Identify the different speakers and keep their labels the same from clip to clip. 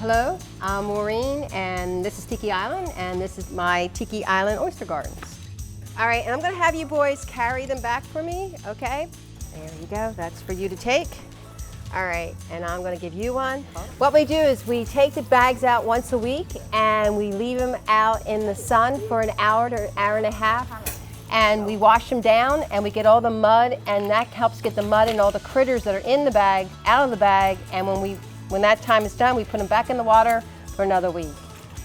Speaker 1: Hello, I'm Maureen, and this is Tiki Island, and this is my Tiki Island oyster gardens. All right, and I'm gonna have you boys carry them back for me, okay? There you go, that's for you to take. All right, and I'm gonna give you one. What we do is we take the bags out once a week, and we leave them out in the sun for an hour to an hour and a half, and we wash them down, and we get all the mud, and that helps get the mud and all the critters that are in the bag out of the bag, and when that time is done, we put them back in the water for another week.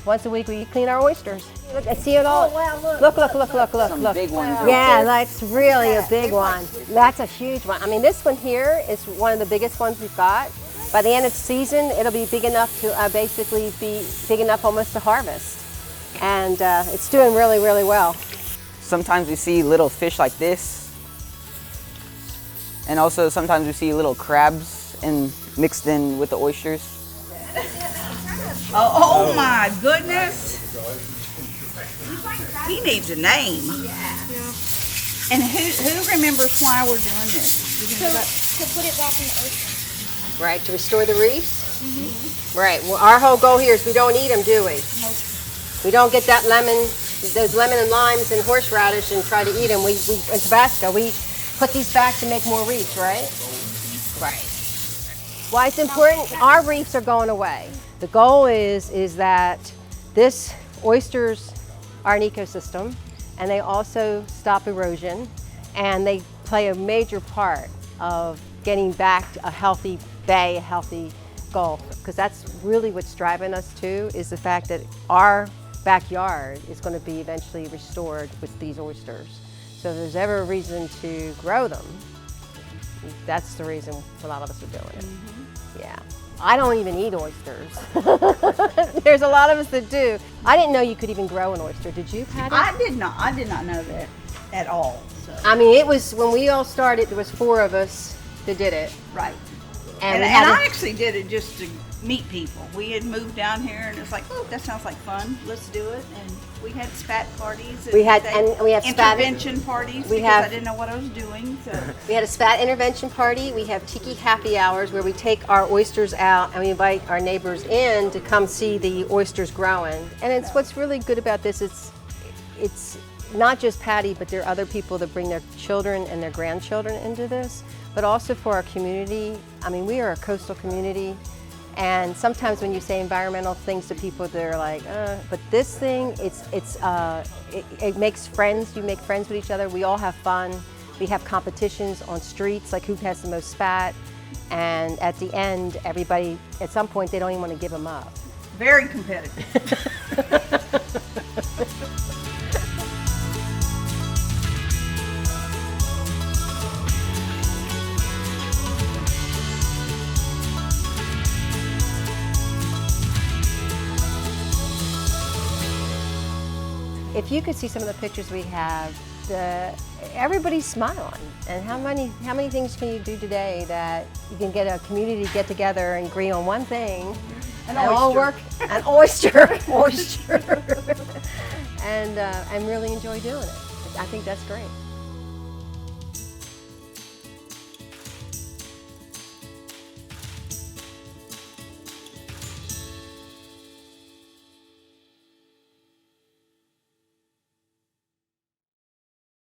Speaker 1: Once a week, we clean our oysters. Look, I see it all.
Speaker 2: Oh, wow,
Speaker 1: Look.
Speaker 2: Some big ones.
Speaker 1: Yeah, that's really a big one. That's a huge one. I mean, this one here is one of the biggest ones we've got. By the end of the season, it'll be big enough to basically be big enough almost to harvest. And it's doing really, really well.
Speaker 2: Sometimes we see little fish like this. And also sometimes we see little crabs mixed in with the oysters.
Speaker 3: Oh my goodness. He needs a name. Yeah. And who remembers why we're doing this?
Speaker 4: To put it back in the ocean.
Speaker 1: Right, to restore the reefs? Mm-hmm. Right, well, our whole goal here is we don't eat them, do we?
Speaker 4: Nope.
Speaker 1: We don't get that those lemon and limes and horseradish and try to eat them. In Tabasco, we put these back to make more reefs, right? Right. Why it's important, our reefs are going away. The goal is that oysters are an ecosystem, and they also stop erosion, and they play a major part of getting back a healthy bay, a healthy Gulf, because that's really what's driving us too, is the fact that our backyard is going to be eventually restored with these oysters. So if there's ever a reason to grow them, that's the reason a lot of us are doing it. Mm-hmm. Yeah. I don't even eat oysters. There's a lot of us that do. I didn't know you could even grow an oyster. Did you, Patty?
Speaker 3: I did not know that at all. So.
Speaker 1: I mean, it was, when we all started, there was 4 of us that did it.
Speaker 3: Right.
Speaker 1: And
Speaker 3: I actually did it just to meet people. We had moved down here, and it's like, oh, that sounds like fun. Let's do it. And we had spat parties. And
Speaker 1: we have
Speaker 3: intervention parties because I didn't know what I was doing. So
Speaker 1: we had a spat intervention party. We have tiki happy hours where we take our oysters out and we invite our neighbors in to come see the oysters growing. And it's what's really good about this. It's not just Patty, but there are other people that bring their children and their grandchildren into this, but also for our community. I mean, we are a coastal community, and sometimes when you say environmental things to people, they're like, but this thing, it makes friends. You make friends with each other. We all have fun. We have competitions on streets, like who has the most spat, and at the end, everybody, at some point, they don't even want to give them up.
Speaker 3: Very competitive.
Speaker 1: If you could see some of the pictures we have, everybody's smiling. And how many things can you do today that you can get a community get together and agree on one thing, and all work an oyster, and really enjoy doing it. I think that's great.